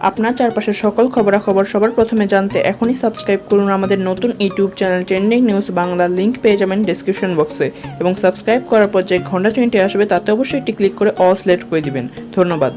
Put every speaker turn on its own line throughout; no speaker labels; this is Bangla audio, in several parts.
আপনার চারপাশের সকল খবরাখবর সবার প্রথমে জানতে এখনই সাবস্ক্রাইব করুন আমাদের নতুন YouTube channel trending news Bangla. Link পেয়ে যাবেন ডেসক্রিপশন বক্সে এবং সাবস্ক্রাইব করার পর যে ঘন্টা চিহ্নটি আসবে তাতে অবশ্যই একটি ক্লিক করে অল সিলেক্ট করে দিবেন। ধন্যবাদ।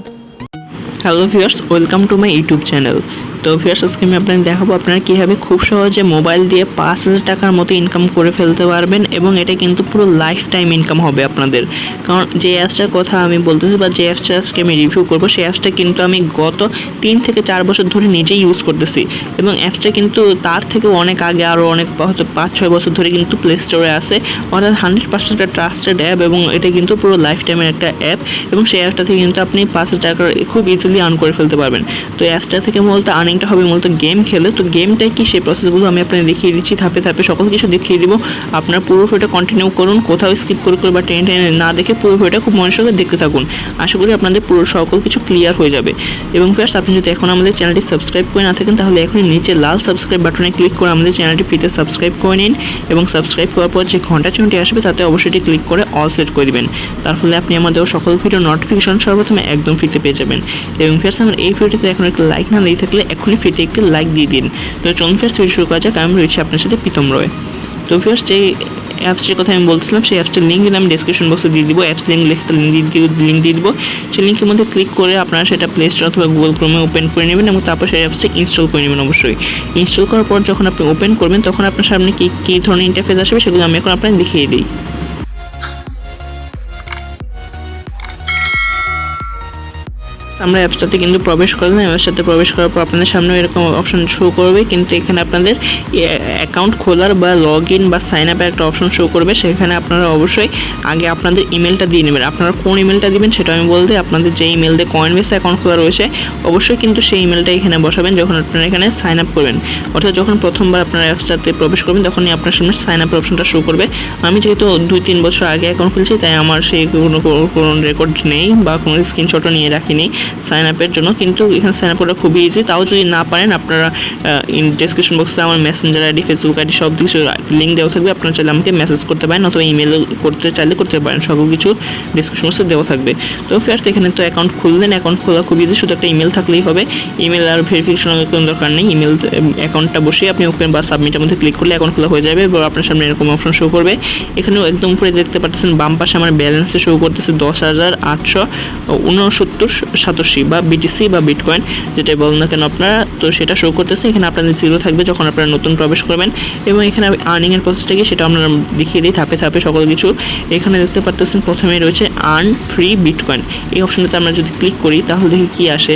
Hello viewers, welcome to my YouTube channel. তো ভিউয়ার্স, আজকে আমি আপনাদের দেখাবো আপনারা কীভাবে খুব সহজে মোবাইল দিয়ে 5,000 টাকার মতো ইনকাম করে ফেলতে পারবেন এবং এটা কিন্তু পুরো লাইফ টাইম ইনকাম হবে আপনাদের। কারণ যে অ্যাপসটার কথা আমি বলতেছি বা যে অ্যাপসটা আজকে আমি রিভিউ করবো, সেই অ্যাপসটা কিন্তু আমি গত 3 থেকে 4 বছর ধরে নিজেই ইউজ করতেছি এবং অ্যাপসটা কিন্তু তার থেকে অনেক আগে আরও অনেক হয়তো 5-6 বছর ধরে কিন্তু প্লে স্টোরে আছে। অর্থাৎ 100% একটা ট্রাস্টেড অ্যাপ এবং এটা কিন্তু পুরো লাইফ টাইমের একটা অ্যাপ এবং সেই অ্যাপটা থেকে কিন্তু আপনি 5,000 টাকা খুব ইজিলি আর্ন করে ফেলতে পারবেন। তো অ্যাপসটা থেকে মূলত আর্নিংটা হবে মূলত গেম খেলে। তো গেমটাই কি সেই প্রসেসগুলো আমি আপনাদের দেখিয়ে দিচ্ছি, ধাপে ধাপে সকল কিছু দেখিয়ে দিব। আপনার পুরো ভিডিওটা কন্টিনিউ করুন, কোথাও স্কিপ করে বা টেনে না দেখে পুরো ভিডিওটা খুব মনোযোগে দেখতে থাকুন। আশা করি আপনাদের পুরো সকল কিছু ক্লিয়ার হয়ে যাবে। এবং ফার্স্ট, আপনি যদি এখন আমাদের চ্যানেলটি সাবস্ক্রাইব করে না থাকেন তাহলে এখনই নিচে লাল সাবস্ক্রাইব বাটনে ক্লিক করে আমাদের চ্যানেলটি ফ্রিতে সাবস্ক্রাইব করে নিন এবং সাবস্ক্রাইব করার পর যে ঘন্টা চিহ্নটি আসবে তাতে অবশ্যই ক্লিক করে অল সেট করে দিবেন। তার ফলে আপনি আমাদের সকল ভিডিও নোটিফিকেশন সর্বপ্রথমে একদম ফ্রিতে পেয়ে যাবেন। এবং ফার্স্ট, আমার এই ভিডিওতে এখন একটা লাইক না দিয়ে থাকলে এখনই ফ্রিতে একটি লাইক দিয়ে দিন। তো চলুন ফার্স্ট ভিডিও শুরু করা যাক। আমি রয়েছি আপনার সাথে প্রীতম রয়। তো ফার্স্ট, যে অ্যাপসটির কথা আমি বলছিলাম সেই অ্যাপসটির লিঙ্ক আমি ডেসক্রিপশন বক্সে দিয়ে দিব। অ্যাপস লিঙ্ক লিঙ্ক দিয়ে দিব। সেই লিঙ্কের মধ্যে ক্লিক করে আপনারা সেটা প্লে স্টোর অথবা গুগল ক্রোমে ওপেন করে নেবেন এবং তারপর সেই অ্যাপসটা ইনস্টল করে নেবেন। অবশ্যই ইনস্টল করার পর যখন আপনি ওপেন করবেন তখন আপনার সামনে কী ধরনের ইন্টারফেস আসবে সেগুলো আমি এখন আপনাকে দেখিয়ে দিই। আমরা অ্যাপসটাতে কিন্তু প্রবেশ করলাম। অ্যাপসটাতে প্রবেশ করার পর আপনাদের সামনে এরকম অপশন শো করবে, কিন্তু এখানে আপনাদের অ্যাকাউন্ট খোলার বা লগ ইন বা সাইন আপের একটা অপশন শো করবে। সেখানে আপনারা অবশ্যই আগে আপনাদের ইমেলটা দিয়ে নেবেন। আপনারা কোন ইমেলটা দিবেন সেটা আমি বলতে, আপনাদের যে ইমেল দিয়ে coinbase অ্যাকাউন্ট খোলা রয়েছে অবশ্যই কিন্তু সেই ইমেলটা এখানে বসাবেন যখন আপনারা এখানে সাইন আপ করবেন। অর্থাৎ যখন প্রথমবার আপনারা অ্যাপসটাতে প্রবেশ করবেন তখনই আপনার সামনে সাইন আপের অপশনটা শো করবে। আমি যেহেতু 2-3 বছর আগে অ্যাকাউন্ট খুলেছি তাই আমার সেই কোনো রেকর্ড নেই বা কোনো স্ক্রিনশটও নিয়ে রাখিনি সাইন আপের জন্য, কিন্তু এখানে সাইন আপ করা খুবই ইজি। তাও যদি না পারেন আপনারা ডেসক্রিপশন বক্সে আমার মেসেঞ্জার আইডি, ফেসবুক আইডি সব কিছু লিঙ্ক দেওয়া থাকবে। আপনারা চাইলে আমাকে মেসেজ করতে পারেন অথবা ইমেল করতে চাইলে করতে পারেন, সব কিছু ডেসক্রিপশন বক্সে দেওয়া থাকবে। তো ফার্স্ট এখানে তো অ্যাকাউন্ট খুললেন, অ্যাকাউন্ট খোলা খুব ইজি, শুধু একটা ইমেল থাকলেই হবে। ইমেল আর ভেরিফিকেশনের কোনো দরকার নেই। ইমেল অ্যাকাউন্টটা বসিয়ে আপনি ওপেন বা সাবমিটের মধ্যে ক্লিক করলে অ্যাকাউন্ট খোলা হয়ে যাবে এবং আপনার সামনে এরকম অপশন শো করবে। এখানেও একদম উপরে দেখতে পাচ্ছেন বাম পাশে আমার ব্যালেন্সে শো করতেছে 10,869.87 বা বিটিসি বা বিটকয়েন, যেটাই বলেন না কেন আপনারা। তো সেটা শো করতেছে, এখানে আপনাদের জিরো থাকবে যখন আপনারা নতুন প্রবেশ করবেন। এবং এখানে আর্নিংয়ের প্রসেসটা কি সেটা আমরা দেখিয়ে দিই ধাপে ধাপে সকল কিছু। এখানে দেখতে পাচ্ছেন প্রথমেই রয়েছে আর্ন ফ্রি বিটকয়েন। এই অপশনটাতে আমরা যদি ক্লিক করি তাহলে দেখি কী আসে।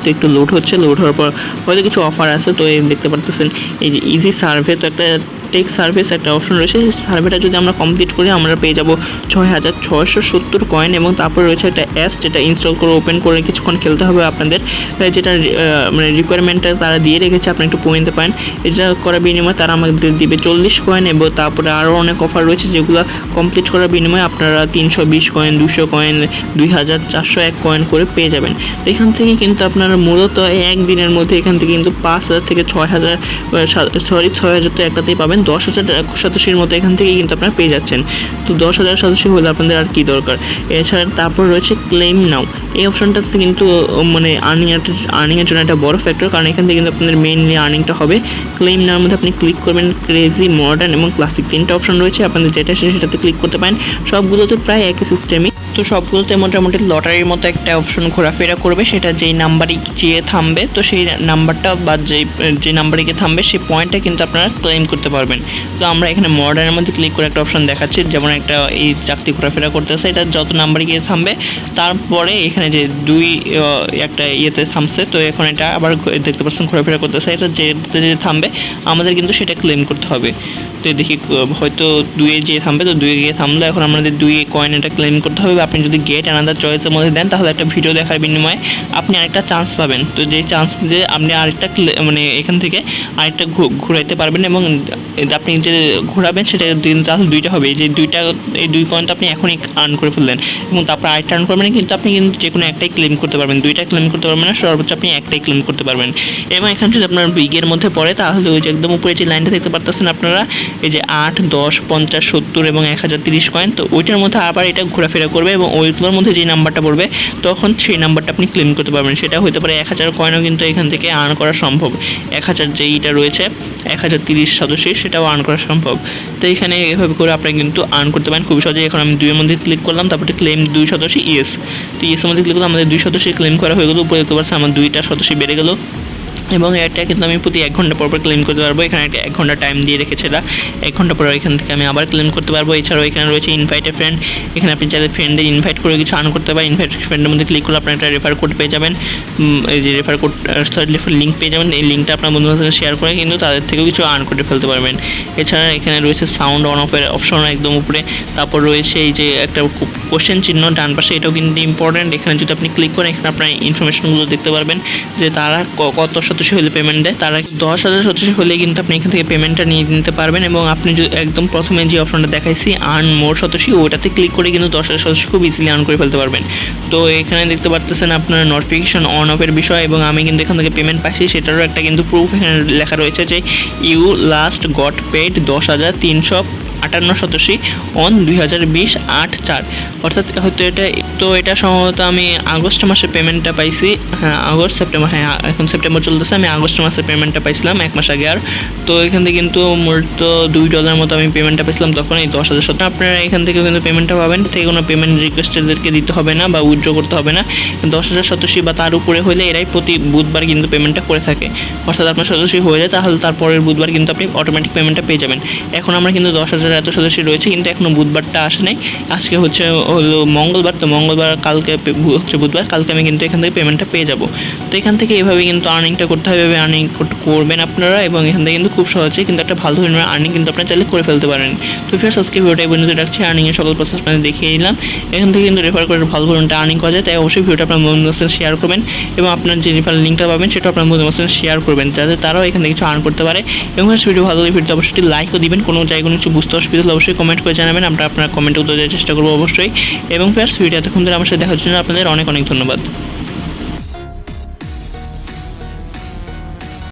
তো একটু লোড হচ্ছে, লোড হওয়ার পর হয়তো কিছু অফার আছে। তো এই দেখতে পাচ্ছেন এই যে ইজি সার্ভে, তো একটা টেক সার্ভিস একটা অপশন রয়েছে। সার্ভেটা যদি আমরা কমপ্লিট করি আমরা পেয়ে যাব 6,670 কয়েন এবং তারপর রয়েছে একটা অ্যাপস যেটা ইনস্টল করে ওপেন করে কিছুক্ষণ খেলতে হবে আপনাদের, যেটা মানে রিকোয়ারমেন্টটা তারা দিয়ে রেখেছে, আপনি একটু পড়ে নিতে পারেন। এটা করার বিনিময়ে তারা আমাদের দিবে 40 কয়েন এবং তারপরে আরও অনেক অফার রয়েছে যেগুলো কমপ্লিট করার বিনিময়ে আপনারা 320 কয়েন, 200 কয়েন, 2,401 কয়েন করে পেয়ে যাবেন। তো এখান থেকে কিন্তু আপনারা মূলত একদিনের মধ্যে এখান থেকে কিন্তু 5,000 থেকে 6,000 তো একটাতেই পাবেন, 10,087 মতো এখান থেকে কিন্তু আপনারা পেয়ে যাচ্ছেন। তো 10,087 হলে আপনাদের আর কি দরকার। এছাড়া তারপর রয়েছে ক্লেম নাও। এই অপশনটাতে কিন্তু মানে আর্নিংয়ের জন্য একটা বড় ফ্যাক্টর, কারণ এখান থেকে কিন্তু আপনাদের মেইনলি আর্নিংটা হবে। ক্লেম নাওর মধ্যে আপনি ক্লিক করবেন, ক্রেজি, মডার্ন এবং ক্লাসিক 3টা অপশন রয়েছে, আপনাদের যেটা সেটাতে ক্লিক করতে পারেন। সবগুলোতে প্রায় একই সিস্টেমই। তো সবগুলোতে মোটামুটি লটারির মতো একটা অপশন ঘোরাফেরা করবে, সেটা যেই নাম্বারই গিয়ে থামবে তো সেই নাম্বারটা বা যে নাম্বারে গিয়ে থামবে সেই পয়েন্টটা কিন্তু আপনারা ক্লেম করতে পারবেন। তো আমরা এখানে মডার্নের মধ্যে ক্লিক করে একটা অপশন দেখাচ্ছি, যেমন একটা এই চাকতি ঘোরাফেরা করতেছে, এটা যত নাম্বারে গিয়ে থামবে তারপরে এখানে যে একটা ইয়েতে থামছে, তো এখন এটা আবার দেখতে পাচ্ছেন ঘোরাফেরা করতেছে, এটা যে থামবে আমাদের কিন্তু সেটা ক্লেম করতে হবে। তো দেখি হয়তো 2-এ গিয়ে থামবে, তো 2-এ গিয়ে থামলে এখন আমাদের 2 কয়েন এটা ক্লেম করতে হবে। আপনি যদি গেট অ্যানাদার চয়েসের মধ্যে দেন তাহলে একটা ভিডিও দেখার বিনিময়ে আপনি আরেকটা চান্স পাবেন। তো যে চান্স দিয়ে আপনি আরেকটা মানে এখান থেকে আরেকটা ঘুরাইতে পারবেন এবং আপনি যে ঘোরাবেন সেটা তাহলে 2টা হবে। এই 2 কয়েনটা আপনি এখনই আর্ন করে ফেললেন এবং তারপর আরেকটা আর্ন করবেন, কিন্তু আপনি কিন্তু যে কোনো একটাই ক্লেম করতে পারবেন, 2টা ক্লেম করতে পারবেন না, সর্বোচ্চ আপনি একটাই ক্লেম করতে পারবেন। এবং এখানে যদি আপনার বিগের মধ্যে পড়ে তাহলে ওই যে একদম উপরে যে লাইনটা দেখতে পাচ্ছেন আপনারা, এই যে 8, 10, 50, 70 এবং 1,030 কয়েন, তো ওইটার মধ্যে আবার এটা ঘোরাফেরা করবে এবং ওইগুলোর মধ্যে যে নাম্বারটা পড়বে তখন সেই নাম্বারটা আপনি ক্লেম করতে পারবেন। সেটা হতে পারে 1000 কয়েনও কিন্তু এখান থেকে আর্ন করা সম্ভব। 1000 যেইটা রয়েছে 1030 সদস্য সেটাও আর্ন করা সম্ভব। তো এখানে এভাবে করে আপনি কিন্তু আর্ন করতে পারেন খুব সহজে। এখন আমি 2 এর মধ্যে ক্লিক করলাম, তারপরে ক্লেম 2 সদস্য ইয়েস। তো ইয়েসের মধ্যে ক্লিক করলে আমাদের 2 সদস্য ক্লেম করা হয়ে গেল। উপরে দেখতে পাচ্ছেন আমার 2টা সদস্য বেড়ে গেল এবং এটা কিন্তু আমি প্রতি 1 ঘন্টা পর ক্লেম করতে পারবো। এখানে একটা 1 ঘন্টা টাইম দিয়ে রেখেছে এরা। 1 ঘন্টা পর এখান থেকে আমি আবার ক্লেম করতে পারবো। এছাড়াও এখানে রয়েছে ইনভাইট এ ফ্রেন্ড। এখানে আপনি চাইলে ফ্রেন্ডদের ইনভাইট করে কিছু আর্ন করতে পারেন। ইনভাইট ফ্রেন্ডের মধ্যে ক্লিক করলে আপনার একটা রেফার কোড পেয়ে যাবেন। এই যে রেফার কোড লিঙ্ক পেয়ে যাবেন। এই লিঙ্কটা আপনার বন্ধুদের সাথে শেয়ার করে কিন্তু তাদের থেকেও কিছু আর্ন করে ফেলতে পারবেন। এছাড়া এখানে রয়েছে সাউন্ড অন অফের অপশন একদম উপরে। তারপর রয়েছে এই যে একটা কোশ্চেন চিহ্ন ডান পাশে, এটাও কিন্তু ইম্পর্টেন্ট। এখানে যদি আপনি ক্লিক করেন এখানে আপনার ইনফরমেশনগুলো দেখতে পারবেন যে তারা কত সদস্য হলে পেমেন্ট দেয়। তারা 10,000 সদস্য হলে কিন্তু আপনি এখান থেকে পেমেন্টটা নিয়ে নিতে পারবেন। এবং আপনি যদি একদম প্রথমে যে অপশনটা দেখাইছি আর্ন মোর সদস্য, ওটাতে ক্লিক করে কিন্তু 10,000 সদস্য খুব ইজিলি আর্ন করে ফেলতে পারবেন। তো এখানে দেখতে পাচ্ছেন আপনার নোটিফিকেশন অন অফের বিষয়, এবং আমি কিন্তু এখান থেকে পেমেন্ট পাইছি সেটারও একটা কিন্তু প্রুফ এখানে লেখা রয়েছে যে ইউ লাস্ট গট পেড 10,358 সদস্য অন 2020-8/4, অর্থাৎ হয়তো এটা সম্ভবত আমি আগস্ট মাসে পেমেন্টটা পাইছি। হ্যাঁ আগস্ট সেপ্টেম্বর, হ্যাঁ এখন সেপ্টেম্বর চলতেছে, আমি আগস্ট মাসে পেমেন্টটা পাইছিলাম 1 মাস আগে। আর তো এখান থেকে কিন্তু মূলত $2 মতো আমি পেমেন্টটা পেয়েছিলাম তখন এই 10,000 সদস্য। আপনারা এখান থেকে কিন্তু পেমেন্টটা পাবেন, থেকে কোনো পেমেন্ট রিকোয়েস্ট এদেরকে দিতে হবে না বা উইথড্র করতে হবে না। 10,000 সদস্য বা তার উপরে হলে এরাই প্রতি বুধবার কিন্তু পেমেন্টটা করে থাকে। অর্থাৎ আপনার সদস্য হয়ে যায় তাহলে তারপরের বুধবার কিন্তু আপনি অটোমেটিক পেমেন্টটা পেয়ে যাবেন। এখন আমরা কিন্তু 10,000 এত সদস্য রয়েছে কিন্তু এখনও বুধবারটা আসে নাই। আজকে হলো মঙ্গলবার, তো মঙ্গলবার কালকে হচ্ছে বুধবার, কালকে আমি কিন্তু এখান থেকে পেমেন্টটা পেয়ে যাব। তো এখান থেকে এভাবে কিন্তু আর্নিংটা করতে হবে, আর্নিং করবেন আপনারা এবং এখান থেকে কিন্তু খুব সহজে কিন্তু একটা ভালো ধরনের আর্নিং কিন্তু আপনারা চাইলে করে ফেলতে পারেন। তো ফ্রেন্ডস আজকে ভিডিওটা এই পর্যন্ত রাখছি। আর্নিংয়ের সকল প্রসেস আপনাদের দেখিয়ে দিলাম। এখান থেকে কিন্তু রেফার করে ভালো ধরনের আর্নিং করা যায়, তাই অবশ্যই ভিডিওটা আপনার বন্ধুদের সাথে শেয়ার করবেন এবং আপনার যে রেফার লিঙ্কটা পাবেন সেটা আপনার বন্ধুদের সাথে শেয়ার করবেন যাতে তারাও এখান থেকে কিছু আর্ন করতে পারে। এবং ভিডিও ভালো লাগলে ভিডিওতে অবশ্যই লাইকও দিবেন। কোনো জায়গায় কিছু বুঝতে অসুবিধা হলে অবশ্যই কমেন্ট করে জানাবেন, আমরা আপনার কমেন্টে উত্তর দেওয়ার চেষ্টা করবো অবশ্যই। এবং ফ্রেন্ডস ভিডিও এতক্ষণ ধরে আমার সাথে দেখার জন্য আপনাদের অনেক অনেক ধন্যবাদ।